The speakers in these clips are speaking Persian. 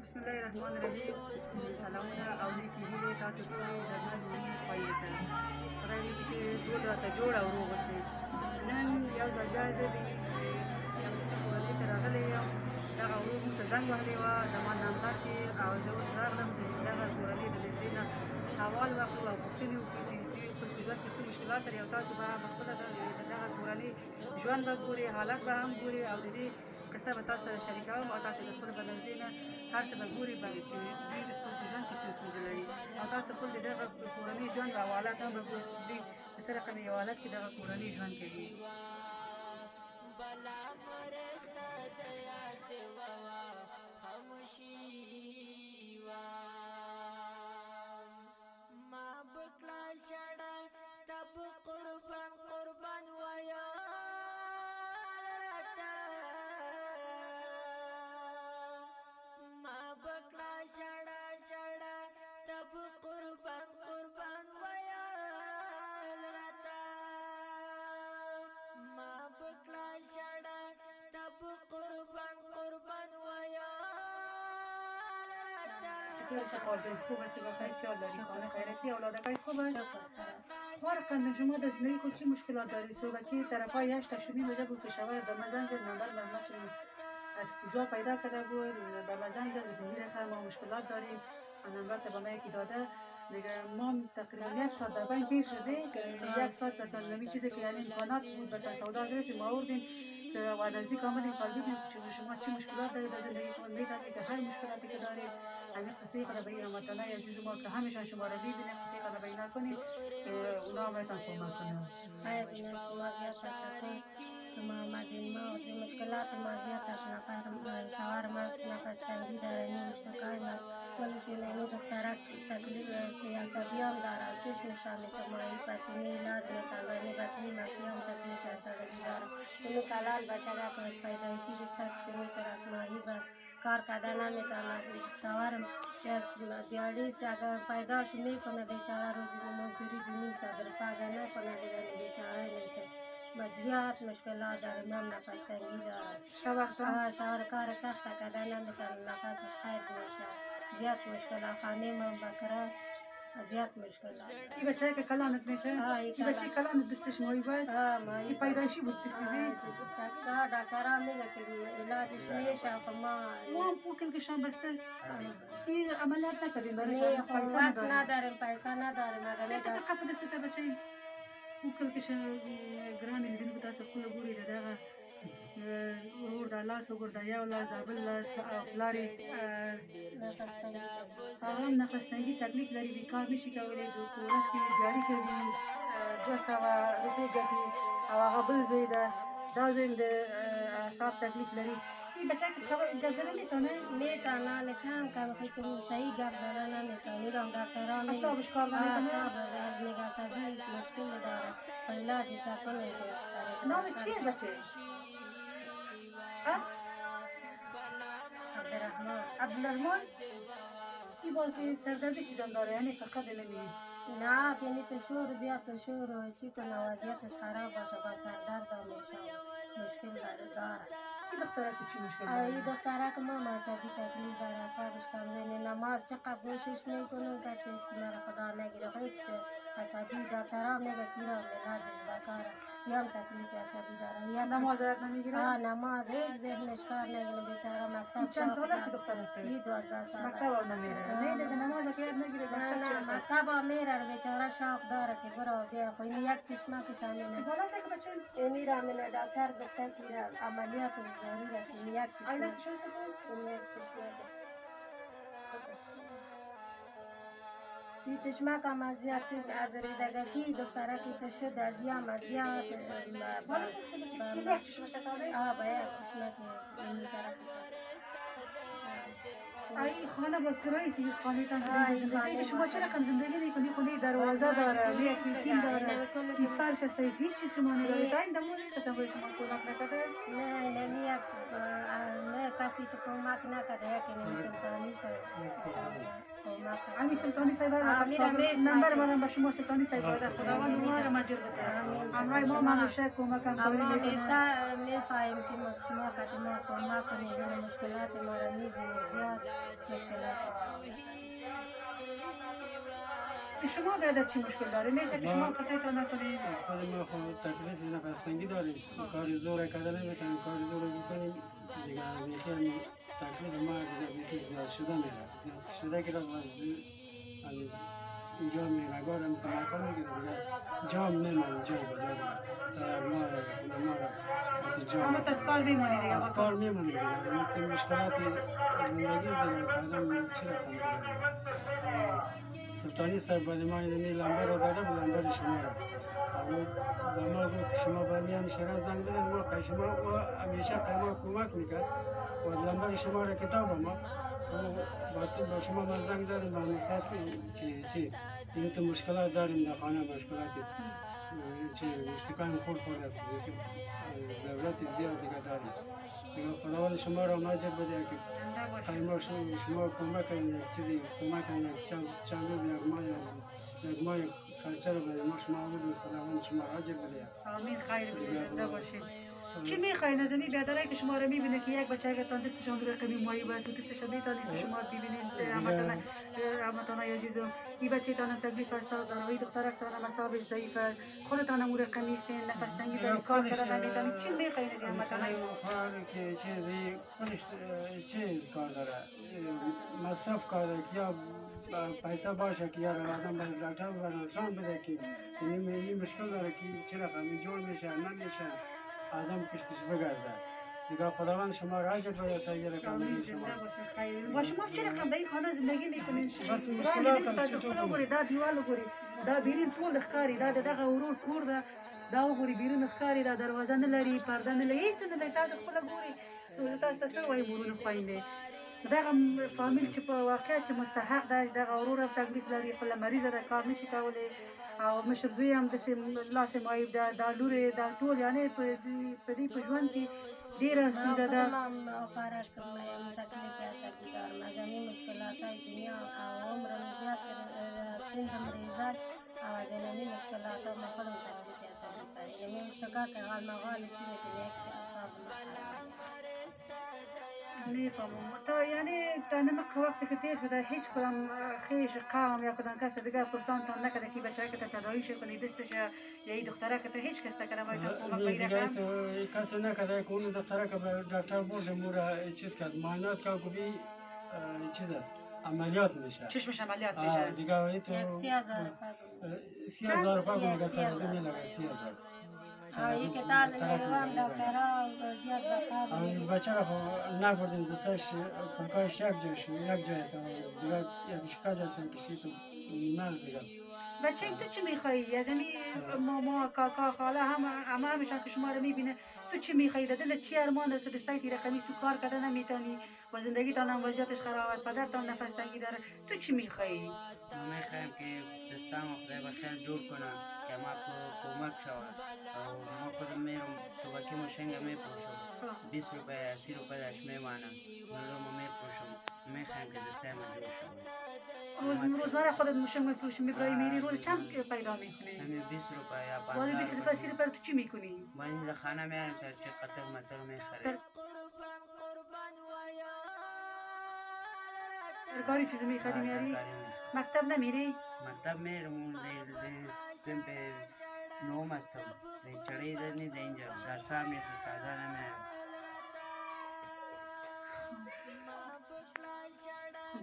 بسم الله الرحمن الرحیم. سلامونه او نیکې هیلې تاسو ټول زما لومړي خوښیږي خدای دې چې ټول راته جوړ او روغ اوسئ. نن یو ځل بیا زه د یو داسې کورنۍ ته راغلی یم. دغه ورور موږ ته زنګ وهلی وه زما نمبر کې، او زه اوس راغلم د دغه کورنۍ د نږدې نه حوال واخلو او پوښتنې وکړو چې دوی خپل په ژوند کې څه مشکلات لري، او تاسو به خپله د دغه کورنۍ ژوند به ګورئ، حالت به هم ګورئ، او د دې قصه به تاسو سره شریکوم، او تاسو د خپلو په نږدې نه هر څه به ګورئ چې دوی د خپل په ژوند کې څه ستونزې لري، او تاسو خپل د دغه کورنۍ ژوند او حالات هم به ګورئ، دوی په څه رقم یو حالت کې دغه کورنۍ ژوند کوي. بلا مرستا دیا دیوا خاموشی وا ما بکلا شڑا تب قربان قربان ویا رتا ما بکلا شڑا شڑا تب قربان قربان ویا رتا ما بکلا شڑا تب قربان قربان ویا چطور شفا جان خوب هستی؟ بخیر؟ چه حال داری؟ خانه خیرتی؟ اولادکای خوب است؟ وارقا شما در زندگی خود چی مشکلات داری؟ صبحکی طرفای 8 شدیم بجا بود پشاور در مزنگ نمبر برما چنین از کجا پیدا کرده بود در مزنگ زندگی رخر ما مشکلات داریم، نمبر تا به ما یکی داده دیگه. ما تقریبا 1 ساعت در بین پیر شده که 1 ساعت در تنظیمی چیزی که یعنی امکانات بود بر سودا گرفتیم ما آوردیم که و نزدیک آمدیم کار ببینیم که شما چی مشکلات دارید در زندگی خود، می‌دانید که هر مشکلاتی که دارید همین قصه خود به این هموطنای عزیز ما که همیشه شما را ببینید قصه خود بیان کنید که اونا هم بهتون کمک کنند. خیر بینم شما زیاد تشکر. شما آمدین ما از این مشکلات ما زیاد نفر شوهر ماست نفس تنگی داره، نمیشتکای ماست کلشون اینو دخترک تکلیف عصبیان داره، چشمشان میتمایی پسینی علاج میتنه، این بچه مسی هم تکلیف عصبی داره، اینو کلال بچه را که از پیدایشی بستر شروع تر از ماهی بس کار کردن نمیتونه. شوهرم از دیالیز اگر پیداش میکنه بیچاره روزی مزدوری نیست، اگر پاگه نکنه دیگه بیچاره نیست. زیاد مشکلات داره، من نفس تنگی داره، شوهر کار سخت کردن نمیتونه، نفسش خیر میشه، زیاد مشکلات. خانه من بکراست، زیاد مشکلات. این بچه که کلانت میشه؟ این بچه کلانت دستش ماهی باید؟ این پیدایشی بود دستیزی؟ دکترها میگه که علاجش میشه خب ما هم پوکل کشان بسته؟ این عملیات نکردیم برای نه خب نداریم پیسه نداریم. اگر قفل دسته بچه پوکل کشان گران لیدن که تاسو خود گوری داده ورور دا لاس وګور دا یو لاس دا بل لاس پلارې هم نفس تنګي تکلیف لري، د کار نشي کولی، د ورځ کې ګاډي کوي 200 روپۍ ګټي، او هغه بل زوی ده دا زوی د اعصاب تکلیف لري. این بچه که گپ زدن میتونه؟ میتونه لیکن که صحیح گپ زدن نمیتونه. میگم دکترها میگه اعصابش کار نمیکنه؟ اعصاب میگه عصبی مشکل داره، علاجش کنه. نام چیه بچه؟ عبدالرحمن. این باید که سردردی چیزم داره یعنی فقط نمیگی؟ نه که اینی تو شور زیاد تو شور چی کنه وضعیتش خراب باشه با سردرد میشه، مشکل داره. این دختره که چی مشکل داره؟ این دختره که ما مذهبی تکلیف داره، اعصابش کمزینه، نماز چقدر کوشش میکنه که تشکیل خدا نگیره، هیچ عصبی دکترها میگه کیرا علاجش بکار است، یا هم تکلیف عصبی داره، یا نماز یاد نمیگیره؟ نماز هیچ ذهنش کار نگیره بیچاره. مکتب چند سال است دختره که؟ این 12 سال مکتب هم نمیره؟ نه دیگه نماز که یاد نگیره؟ نه مکتب هم میره بیچاره، شوق داره که برو بیا، خو این یک چشمه کش همینه بالا است که بچه؟ میره همینه دکتر گفته که عملیات ضروری است، این یک چشمه آینه کشون که بود؟ این یک چشمه این چشمه کم از زیاد از ریزگکی دختره که تو شد از یام از زیاد یک چشمه شده؟ با یک چشمه که این طرف ای خانه با کرایه سی خانه تان زندگی شما چه رقم زندگی میکنی؟ خونه دروازه داره، یک کلکین داره، این فرش است، هیچ چیز شما ندارید. این دموز هیچ کسی باید شما کمک نکرده؟ نه نمیاد، نه کسی تو کمک نکرده، یکی نمی سلطانی سر کمک همین سلطانی صاحب نمبر منم با شما سلطانی صاحب داده، خداوند ما را مجر بده. همراه ما همیشه کمک هم شوری میکنه. همیشه میخواهیم که شما قدم ما کمک کنید، مشکلات ما را میبینید زیاد شما بیادر چی مشکل داره؟ میشه که شما کسایتان نکنید؟ خود ما خود تکلیف نفستنگی داریم، کار زور کردن نمیتونیم، کار زور بکنیم دیگه بیخی تکلیف ما دیگه بیخی زیاد شده میره، زیاد شده که اینجا میرگار هم تمکن میگیره دیگه جام میمانیم جای بجا تا ما را جام اما از کار میمونید دیگه؟ از کار میمونیم دیگه، مثل مشکلات زندگی دیگه آدم چی رقم میگیره. سلطانی صاحب باید ما این لمبه را داده بود، لمبه شما را با ما گفت شما باید میان شهر زنگ بزن ما که شما او همیشه ما کمک میکرد و لمبه شما را کتاب ما با شما ما زنگ داریم با نصیحت که چی این تو مشکلات داریم در خانه، مشکلاتی چی مشتکان خورد است، ضرورت زیاد دیگه داریم دیگه. خداوند شما را ماجر بده که قیمه شما کمک کنید، یک چیزی کمک کنید، چند روز یک ماه خرچه رو بده ما شما بودیم، خداوند شما را اجر بده. آمین. خیر بودید، زنده باشید. چی میخواین از این بیادرایی که شما را میبینه که یک بچه اگر تان دستشان روی قمی مایی باید و دستش میتانید که شما ببینید همتان عزیزم این بچه تان تکلیف است داره و این دخترک تان مصابش ضعیفه، خودتان امور قمی استین، نفس تنگی دارید، کار کردن نمیتانید، چی میخواین از همتان که چیزی خودش چیز کار داره، مصرف کار داره که یا پیسه باشه که یا آدم به دکتر برنشان بده که این مشکل داره که چه رقمی جور میشه نمیشه آدم پشتش بگرده دیگه. خداوند شما را اجر بده تا یه رقم شما و شما چه رقم در این خانه زندگی میکنید؟ بس مشکلات هم چطور؟ دا دیوال گوری، دا بیرین طول خکاری، دا دغه ورور کور ده، دا وګوري بیرون ښکاري، دا دروازه نه لري، پرده نه لري، هېڅ نه لري. تاسو خپله ګوري تاسو ته څه وایي ورونه خویندې؟ دغه فامیل چې په واقعیت چې مستحق ده، دغه ورور هم تکلیف لري، خپله مریضه ده، کار نشي کولی، او مشر دوی هم داسې لاسې معیب ده، دا لور یې دا ټول یعنې په دې په ژوند کې ډېره ستونزه ده. تکلیف عصبی دارم از همین مشکلات های دنیا و عمرم زیاد سنم ریز است و از همین مشکلات ها من خودم تکلیف عصبی دارم. یعنی مشکلات که حال مغال چی میکنه یک اعصاب میفهمم. تا یعنی تا نمق وقتی که تیر شده هیچ کدام خیش قوم یا کدام کس دیگر پرسانتان نکرده که بچه که تداویش کنی دستش یا این دختره که هیچ کس نکرده باید کمک بگیره؟ کسی نکرده که اون دختره که به دکتر برده مورا چیز کرد معاینات که گویی چیز است عملیات میشه، چشمش عملیات میشه دیگه ای تو 30,000 روپیه میگه سرزی میلگه 30,000. یکی دال میروم دکترها زیاد بخواب بچه را نبردیم دوستاش کلکایش یک جای است دیگه یک شکاج هستن کشی تو مرز دیگه. بچه تو چی میخوایی؟ یعنی ماما کاکا خاله همه همیشان که شما رو میبینه تو چی میخوایی؟ دلت چی ارمان داره؟ تو دستای تیر رقمی تو کار کردن نمیتونی و زندگی تان هم وضعیتش خرابه، پدرتان نفس تنگی داره، تو چی میخوایی؟ ما میخوایم که دستم خدای بخیر جور کنم که ما کمک شود و ما خودم میرم صبحکی مشنگ میپوشم 20 روپیه 30 روپیهش میمانم اونو ما میپوشم. میخوایم که دستای ما جور شود. روزمره خودت مشنگ میفروشی میبرایی میری، روز چند پیدا میکنی؟ همین 20 روپیه 15 ولی 20 روپیه 30 روپیه تو چی میکنی؟ ما این خانه میارم تا چه قطر مطر میخریم. کاری چیزی میخوادی میاری؟ مکتب نمیری؟ مکتب میرم اون سمپ نوم هستم چڑی دنی ده اینجا درس هم میخواد تازه نمیارم.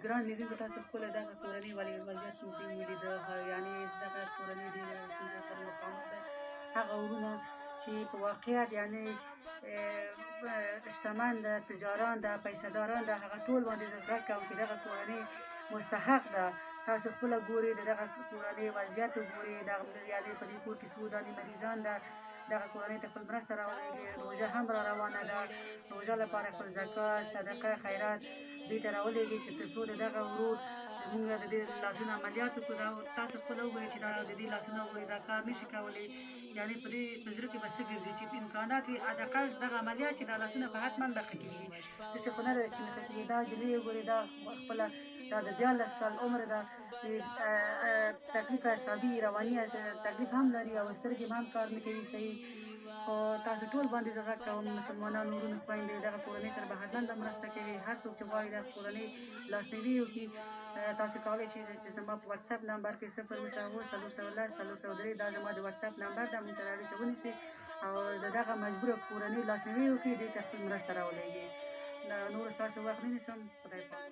ګران لیدونکو تاسو خپله دغه کورنۍ ولې وضعیت موږ ولیده، یعنې دغه کورنۍ ډېره ستونزه سره مخامخ ده. هغه ورونه چې په واقعیت یعنې شتمن ده، تجاران ده، پیسه داران ده، هغه ټول باندې زه غږ کوم چې دغه کورنۍ مستحق ده. تاسو خپله ګورئ د دغه کورنۍ وضعیت وګورئ، یعنې په دې کور کې څو دانې مریضان ده، دغه کورنۍ ته خپل مرسته راولېږي، روژه هم را روانه ده، روژه لپاره خپل زکات صدقه خیرات دوی ته راولېږي چې تر څو د دغه ورور مونږ د دې لاسونه عملیات وکړو. تاسو خپله وګورئ چې دا د دې لاسونه وګورئ دا کار نشي کولی، یعنې په دې په زړه کې به څه ګرځي چې امکانات وي حداقل دغه عملیات چې دا لاسونه به حتما به ښه کېږي. داسې خو نه ده چې نه ښه کېږي. دا نجلۍ وګورئ دا خپله دا د 14 سال عمر ده، تکلیف اعصابي رواني تکلیف هم لري او سترګې هم کار نه کوي صحیح. خو تاسو ټول باندې زه غږ کوم مسلمانانو وروڼو خویندې دغه کورنۍ سره به حتما د مرسته کوي هر څوک چې غواړي دغه کورنۍ لاسنیوي وکړي تاسو کولی شئ چې زما په واتساپ نمبر کې 0 403 دا زما د واتساپ نمبر ده موږ سره اړیکه ونیسئ او د دغه مجبوره کورنۍ لاسنیوي وکړي دې ته خپل مرسته راولېږي نور ستاسو وخت نه نیسم خدای پاک